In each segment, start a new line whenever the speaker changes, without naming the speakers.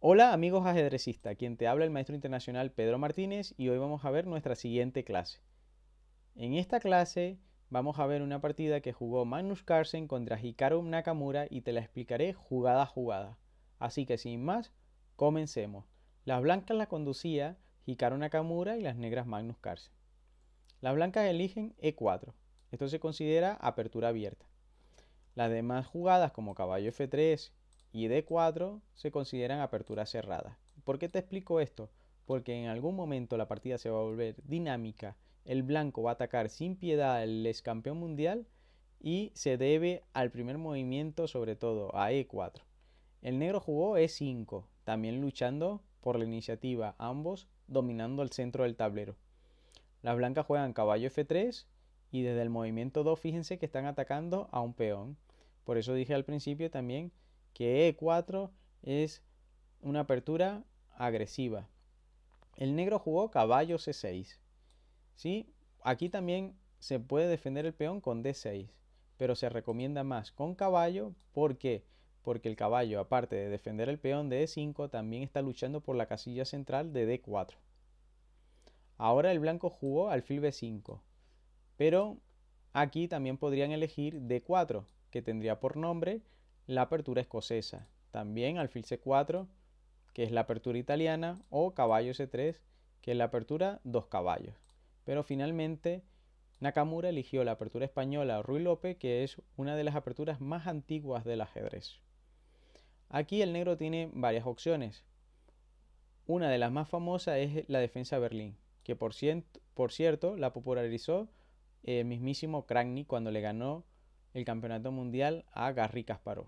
Hola amigos ajedrecistas, quien te habla el maestro internacional Pedro Martínez y hoy vamos a ver nuestra siguiente clase. En esta clase vamos a ver una partida que jugó Magnus Carlsen contra Hikaru Nakamura y te la explicaré jugada a jugada. Así que sin más, comencemos. Las blancas las conducía Hikaru Nakamura y las negras Magnus Carlsen. Las blancas eligen E4. Esto se considera apertura abierta. Las demás jugadas como caballo F3 y D4 se consideran aperturas cerradas. ¿Por qué te explico esto? Porque en algún momento la partida se va a volver dinámica, el blanco va a atacar sin piedad al ex campeón mundial y se debe al primer movimiento, sobre todo a E4. El negro jugó E5, también luchando por la iniciativa, ambos dominando el centro del tablero. Las blancas juegan caballo F3 y desde el movimiento 2 fíjense que están atacando a un peón. Por eso dije al principio también que E4 es una apertura agresiva. El negro jugó caballo C6. ¿Sí? Aquí también se puede defender el peón con D6, pero se recomienda más con caballo. ¿Por qué? Porque el caballo, aparte de defender el peón de E5, también está luchando por la casilla central de D4. Ahora el blanco jugó alfil B5, pero aquí también podrían elegir D4, que tendría por nombre la apertura escocesa. También alfil C4, que es la apertura italiana, o caballo C3, que es la apertura dos caballos. Pero finalmente Nakamura eligió la apertura española Ruy López, que es una de las aperturas más antiguas del ajedrez. Aquí el negro tiene varias opciones. Una de las más famosas es la defensa Berlín, que por cierto la popularizó el mismísimo Krámnik cuando le ganó el campeonato mundial a Garry Kasparov.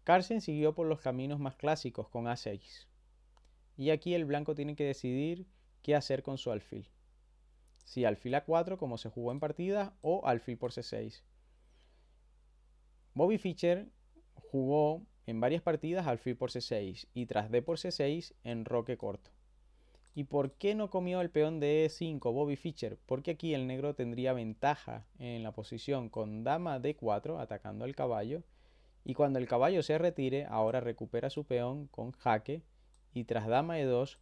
Carlsen siguió por los caminos más clásicos con A6. Y aquí el blanco tiene que decidir qué hacer con su alfil. Si alfil A4 como se jugó en partida o alfil por C6. Bobby Fischer jugó en varias partidas alfil por C6 y tras D por C6 enroque corto. ¿Y por qué no comió el peón de E5 Bobby Fischer? Porque aquí el negro tendría ventaja en la posición con dama D4 atacando al caballo. Y cuando el caballo se retire, ahora recupera su peón con jaque. Y tras dama E2,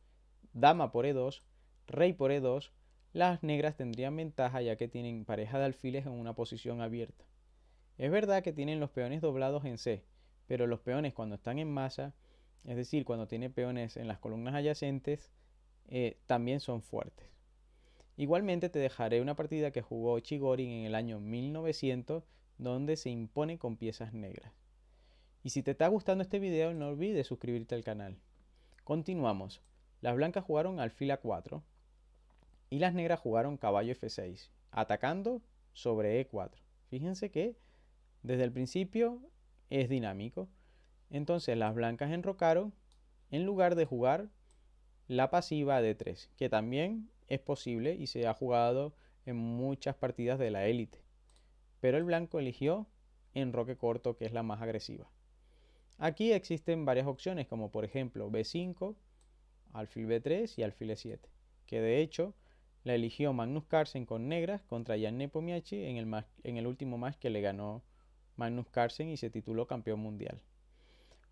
dama por E2, rey por E2, las negras tendrían ventaja ya que tienen pareja de alfiles en una posición abierta. Es verdad que tienen los peones doblados en C, pero los peones cuando están en masa, es decir, cuando tiene peones en las columnas adyacentes, también son fuertes. Igualmente te dejaré una partida que jugó Chigorin en el año 1900 donde se impone con piezas negras. Y si te está gustando este video no olvides suscribirte al canal. Continuamos. Las blancas jugaron alfil A4 y las negras jugaron caballo F6, atacando sobre E4. Fíjense que desde el principio es dinámico. Entonces las blancas enrocaron en lugar de jugar la pasiva D3, que también es posible y se ha jugado en muchas partidas de la élite. Pero el blanco eligió enroque corto, que es la más agresiva. Aquí existen varias opciones, como por ejemplo B5, alfil B3 y alfil E7, que de hecho la eligió Magnus Carlsen con negras contra Jan Nepomniachtchi en el último match que le ganó Magnus Carlsen y se tituló campeón mundial.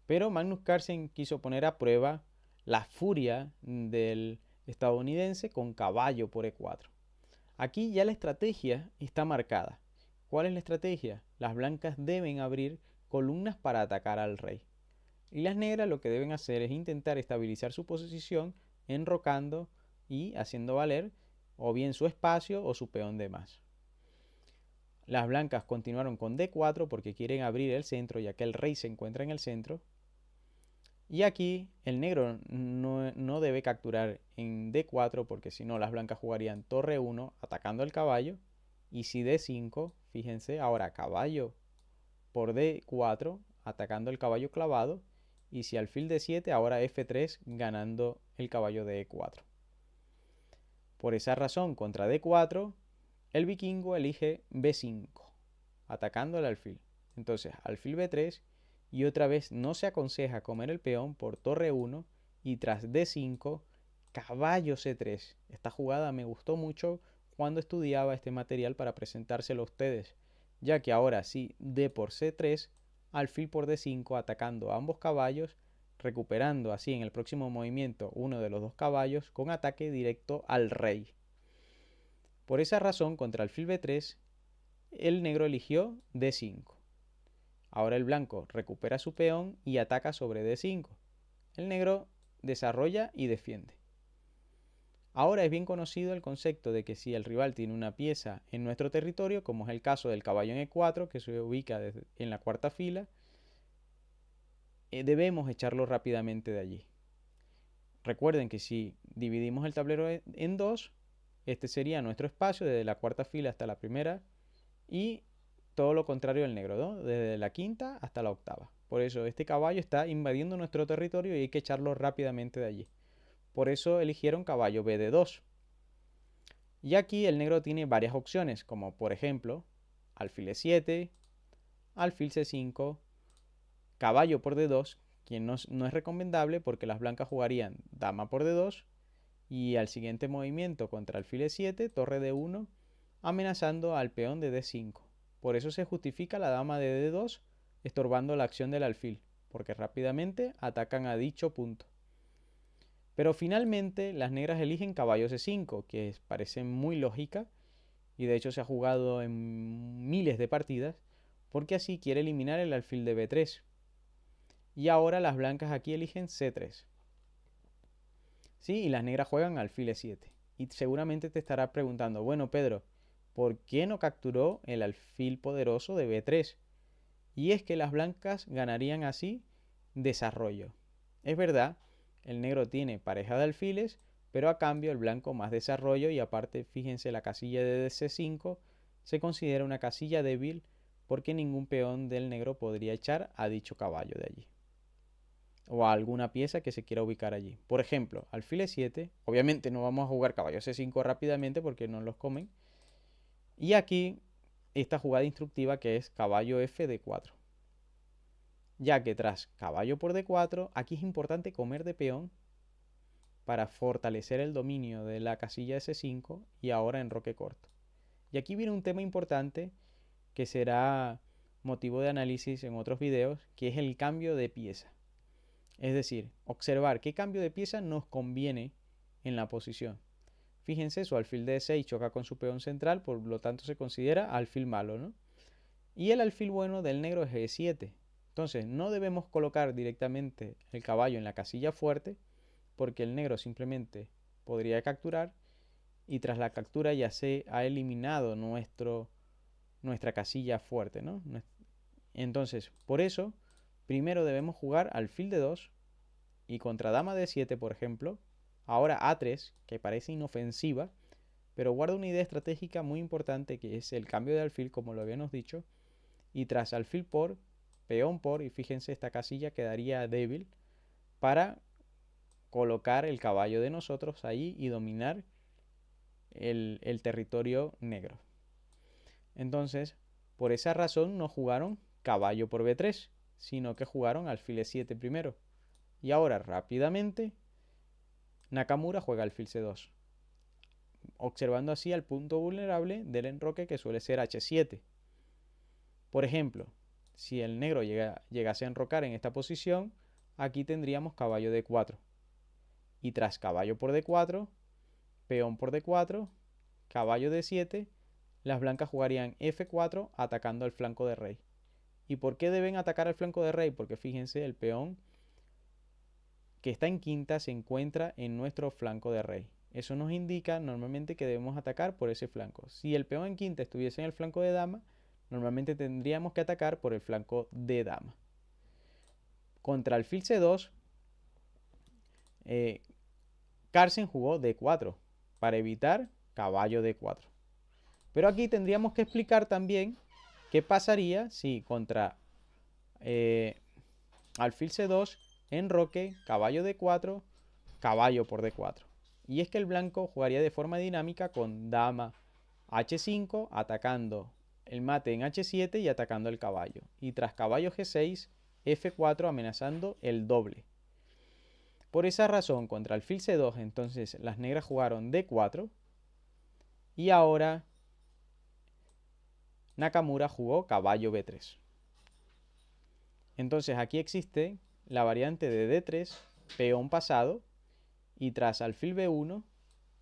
Pero Magnus Carlsen quiso poner a prueba la furia del estadounidense con caballo por E4. Aquí ya la estrategia está marcada. ¿Cuál es la estrategia? Las blancas deben abrir columnas para atacar al rey. Y las negras lo que deben hacer es intentar estabilizar su posición enrocando y haciendo valer o bien su espacio o su peón de más. Las blancas continuaron con D4 porque quieren abrir el centro ya que el rey se encuentra en el centro. Y aquí el negro no debe capturar en D4 porque si no las blancas jugarían torre 1 atacando al caballo. Y si D5, fíjense, ahora caballo por D4 atacando el caballo clavado. Y si alfil D7, ahora F3 ganando el caballo de E4. Por esa razón, contra D4, el vikingo elige B5, atacando el alfil. Entonces, alfil B3 y otra vez no se aconseja comer el peón por torre 1 y tras D5, caballo C3. Esta jugada me gustó mucho cuando estudiaba este material para presentárselo a ustedes, ya que ahora sí D por C3, alfil por D5 atacando a ambos caballos, recuperando así en el próximo movimiento uno de los dos caballos con ataque directo al rey. Por esa razón, contra alfil b3, el negro eligió d5. Ahora el blanco recupera su peón y ataca sobre d5. El negro desarrolla y defiende. Ahora es bien conocido el concepto de que si el rival tiene una pieza en nuestro territorio, como es el caso del caballo en e4, que se ubica en la cuarta fila, debemos echarlo rápidamente de allí. Recuerden que si dividimos el tablero en dos, este sería nuestro espacio desde la cuarta fila hasta la primera y todo lo contrario del negro, ¿no? Desde la quinta hasta la octava. Por eso este caballo está invadiendo nuestro territorio y hay que echarlo rápidamente de allí. Por eso eligieron caballo bd2. Y aquí el negro tiene varias opciones, como por ejemplo, alfil e7, alfil c5, caballo por d2, que no es recomendable porque las blancas jugarían dama por d2 y al siguiente movimiento contra alfil e7, torre d1, amenazando al peón de d5. Por eso se justifica la dama de d2 estorbando la acción del alfil, porque rápidamente atacan a dicho punto. Pero finalmente las negras eligen caballo c5, que parece muy lógica y de hecho se ha jugado en miles de partidas, porque así quiere eliminar el alfil de b3. Y ahora las blancas aquí eligen c3. ¿Sí? Y las negras juegan alfil e7. Y seguramente te estarás preguntando, bueno Pedro, ¿por qué no capturó el alfil poderoso de b3? Y es que las blancas ganarían así desarrollo. Es verdad, el negro tiene pareja de alfiles, pero a cambio el blanco más desarrollo y aparte fíjense la casilla de c5 se considera una casilla débil porque ningún peón del negro podría echar a dicho caballo de allí o a alguna pieza que se quiera ubicar allí. Por ejemplo, alfil e7, obviamente no vamos a jugar caballo c5 rápidamente porque no los comen. Y aquí esta jugada instructiva que es caballo f d4. Ya que tras caballo por d4, aquí es importante comer de peón para fortalecer el dominio de la casilla de c5 y ahora enroque corto. Y aquí viene un tema importante que será motivo de análisis en otros videos, que es el cambio de pieza. Es decir, observar qué cambio de pieza nos conviene en la posición. Fíjense, su alfil de e6 choca con su peón central, por lo tanto se considera alfil malo, ¿no? Y el alfil bueno del negro es e7. Entonces, no debemos colocar directamente el caballo en la casilla fuerte, porque el negro simplemente podría capturar y tras la captura ya se ha eliminado nuestra casilla fuerte, ¿no? Entonces, por eso, primero debemos jugar alfil de 2 y contra dama de 7, por ejemplo, ahora a3, que parece inofensiva, pero guarda una idea estratégica muy importante que es el cambio de alfil, como lo habíamos dicho, y tras alfil por, peón por, y fíjense esta casilla quedaría débil para colocar el caballo de nosotros ahí y dominar el territorio negro. Entonces, por esa razón no jugaron caballo por b3, sino que jugaron alfil e7 primero. Y ahora rápidamente Nakamura juega alfil c2, observando así el punto vulnerable del enroque que suele ser h7. Por ejemplo, si el negro llegase a enrocar en esta posición, aquí tendríamos caballo d4. Y tras caballo por d4, peón por d4, caballo d7, las blancas jugarían f4 atacando al flanco de rey. ¿Y por qué deben atacar al flanco de rey? Porque fíjense, el peón que está en quinta se encuentra en nuestro flanco de rey. Eso nos indica normalmente que debemos atacar por ese flanco. Si el peón en quinta estuviese en el flanco de dama, normalmente tendríamos que atacar por el flanco de dama. Contra alfil c2, Carlsen jugó d4 para evitar caballo d4. Pero aquí tendríamos que explicar también qué pasaría si contra alfil c2, enroque, caballo d4, caballo por d4. Y es que el blanco jugaría de forma dinámica con dama h5, atacando el mate en h7 y atacando el caballo. Y tras caballo g6, f4 amenazando el doble. Por esa razón, contra alfil c2, entonces las negras jugaron d4 y ahora Nakamura jugó caballo b3. Entonces aquí existe la variante de D3, peón pasado, y tras alfil B1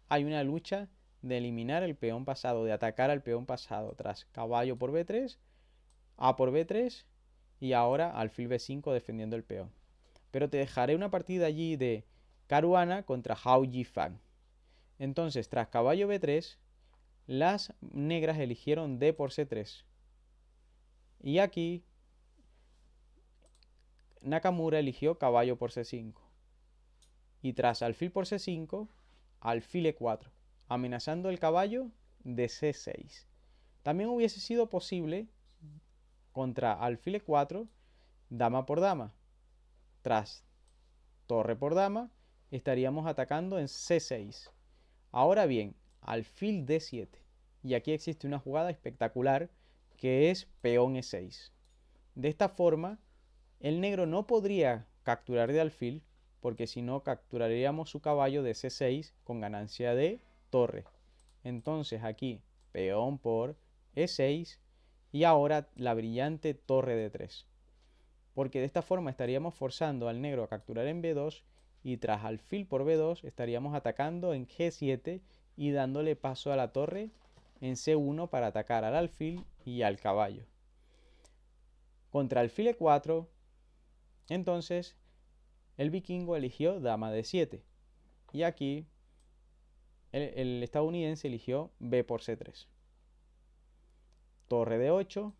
hay una lucha de eliminar el peón pasado, de atacar al peón pasado, tras caballo por B3, A por B3 y ahora alfil B5 defendiendo el peón. Pero te dejaré una partida allí de Caruana contra Hao Yifan. Entonces, tras caballo B3, las negras eligieron D por C3. Y aquí Nakamura eligió caballo por C5. Y tras alfil por C5, alfil E4, amenazando el caballo de C6. También hubiese sido posible contra alfil E4, dama por dama. Tras torre por dama, estaríamos atacando en C6. Ahora bien, alfil D7. Y aquí existe una jugada espectacular que es peón E6. De esta forma, el negro no podría capturar de alfil, porque si no capturaríamos su caballo de C6 con ganancia de torre. Entonces aquí peón por E6 y ahora la brillante torre de 3. Porque de esta forma estaríamos forzando al negro a capturar en B2 y tras alfil por B2 estaríamos atacando en G7 y dándole paso a la torre en C1 para atacar al alfil y al caballo. Contra alfil E4, entonces el vikingo eligió dama D7 y aquí el estadounidense eligió B por C3. Torre D8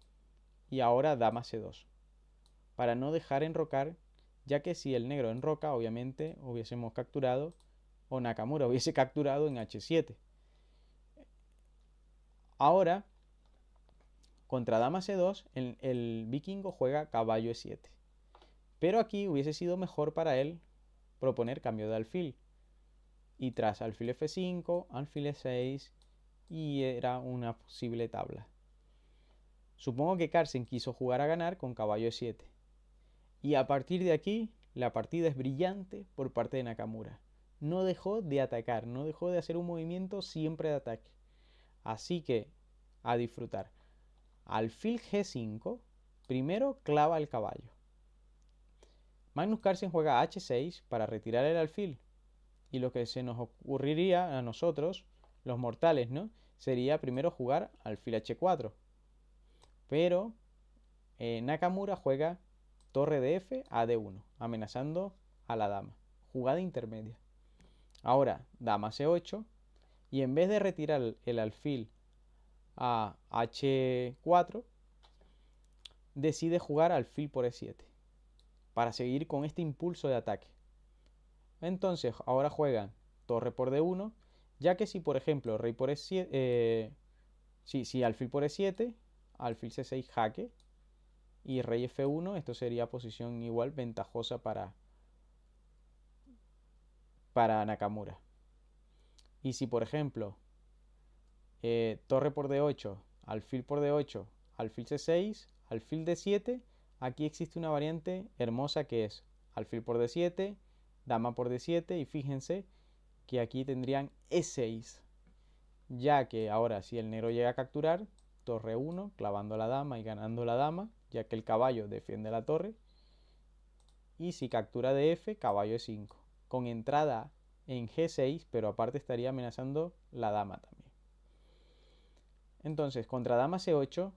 y ahora dama C2. Para no dejar enrocar, ya que si el negro enroca, obviamente hubiésemos capturado, o Nakamura hubiese capturado en H7. Ahora, contra dama C2, el vikingo juega caballo E7. Pero aquí hubiese sido mejor para él proponer cambio de alfil. Y tras alfil F5, alfil E6, y era una posible tabla. Supongo que Carlsen quiso jugar a ganar con caballo E7. Y a partir de aquí, la partida es brillante por parte de Nakamura. No dejó de atacar, no dejó de hacer un movimiento siempre de ataque. Así que, a disfrutar. Alfil G5, primero clava el caballo. Magnus Carlsen juega H6 para retirar el alfil. Y lo que se nos ocurriría a nosotros, los mortales, ¿no? Sería primero jugar alfil H4. Pero Nakamura juega torre de F a D1, amenazando a la dama. Jugada intermedia. Ahora, dama C8. Y en vez de retirar el alfil a H4, decide jugar alfil por E7. Para seguir con este impulso de ataque. Entonces, ahora juegan torre por D1. Ya que si, por ejemplo, rey por E7... si alfil por E7, alfil C6 jaque. Y rey F1, esto sería posición igual ventajosa para Nakamura. Y si por ejemplo torre por D8, alfil por D8, alfil C6, alfil D7, aquí existe una variante hermosa que es alfil por D7, dama por D7 y fíjense que aquí tendrían E6. Ya que ahora si el negro llega a capturar, torre 1, clavando la dama y ganando la dama, ya que el caballo defiende la torre. Y si captura de F, caballo E5, con entrada en G6, pero aparte estaría amenazando la dama también. Entonces, contra dama C8,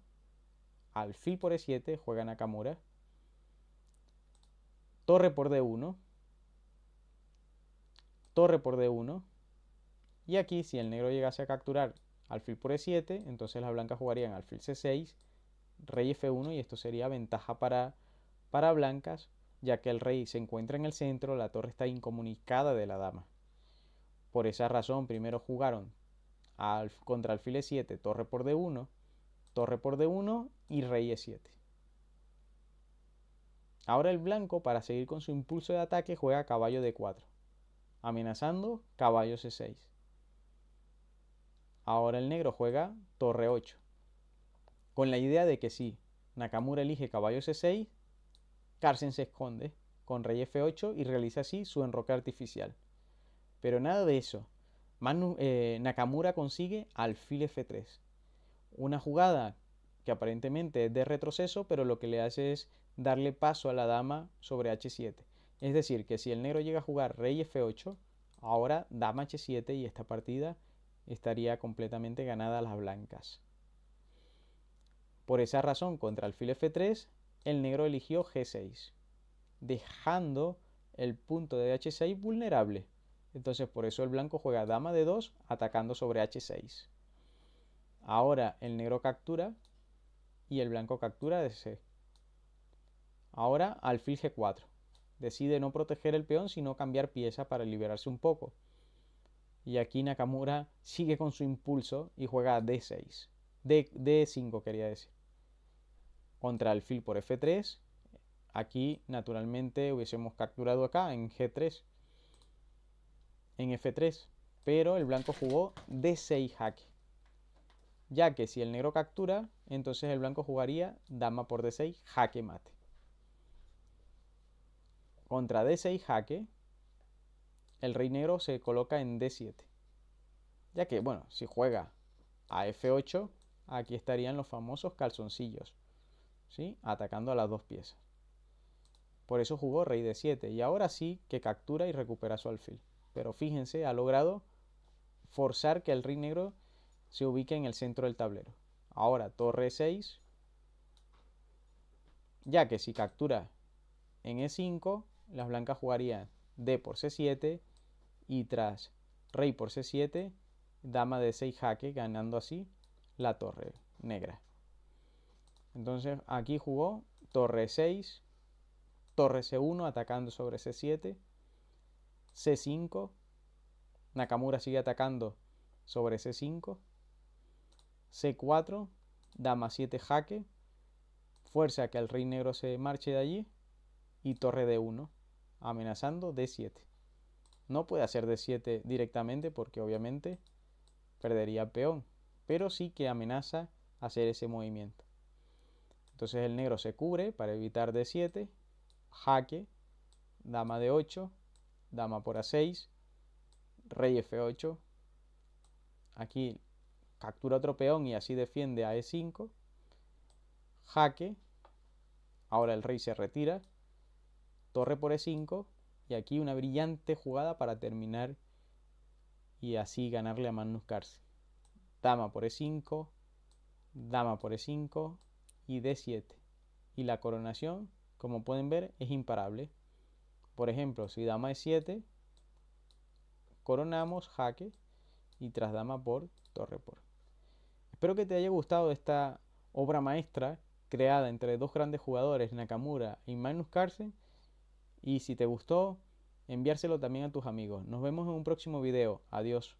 alfil por E7, juega Nakamura. Torre por D1. Torre por D1. Y aquí, si el negro llegase a capturar alfil por E7, entonces las blancas jugarían alfil C6, rey F1 y esto sería ventaja para blancas, ya que el rey se encuentra en el centro, la torre está incomunicada de la dama. Por esa razón, primero jugaron contra alfil E7, torre por D1, torre por D1 y rey E7. Ahora el blanco, para seguir con su impulso de ataque, juega caballo D4, amenazando caballo C6. Ahora el negro juega torre 8, con la idea de que si Nakamura elige caballo C6, Carlsen se esconde con rey F8 y realiza así su enroque artificial. Pero nada de eso. Nakamura consigue alfil F3. Una jugada que aparentemente es de retroceso, pero lo que le hace es darle paso a la dama sobre h7. Es decir, que si el negro llega a jugar rey f8, ahora dama h7 y esta partida estaría completamente ganada a las blancas. Por esa razón, contra alfil f3, el negro eligió g6, dejando el punto de h6 vulnerable. Entonces por eso el blanco juega dama d2 atacando sobre h6. Ahora el negro captura y el blanco captura d6. Ahora alfil g4. Decide no proteger el peón sino cambiar pieza para liberarse un poco. Y aquí Nakamura sigue con su impulso y juega d6. D5 quería decir. Contra alfil por f3. Aquí naturalmente hubiésemos capturado acá en g3. En f3. Pero el blanco jugó d6 jaque. Ya que si el negro captura, entonces el blanco jugaría dama por d6 jaque mate. Contra d6 jaque, el rey negro se coloca en d7. Ya que, bueno, si juega a f8, aquí estarían los famosos calzoncillos, ¿sí? Atacando a las dos piezas. Por eso jugó rey d7. Y ahora sí que captura y recupera su alfil. Pero fíjense, ha logrado forzar que el rey negro se ubique en el centro del tablero. Ahora torre 6. Ya que si captura en e5, las blancas jugarían d por c7 y tras rey por c7, dama de 6 jaque, ganando así la torre negra. Entonces aquí jugó torre 6, torre c1 atacando sobre c7, c5, Nakamura sigue atacando sobre c5, c4, dama 7 jaque, fuerza que el rey negro se marche de allí y torre d1, amenazando d7. No puede hacer d7 directamente porque obviamente perdería peón, pero sí que amenaza hacer ese movimiento. Entonces el negro se cubre para evitar d7, jaque, dama d8, dama por a6, rey f8. Aquí captura otro peón y así defiende a e5, jaque. Ahora el rey se retira, torre por e5 y aquí una brillante jugada para terminar y así ganarle a Magnus Carlsen. Dama por e5, dama por e5 y d7. Y la coronación, como pueden ver, es imparable. Por ejemplo, si dama e7, coronamos jaque y tras dama por torre por. Espero que te haya gustado esta obra maestra creada entre dos grandes jugadores, Nakamura y Magnus Carlsen. Y si te gustó, enviárselo también a tus amigos. Nos vemos en un próximo video. Adiós.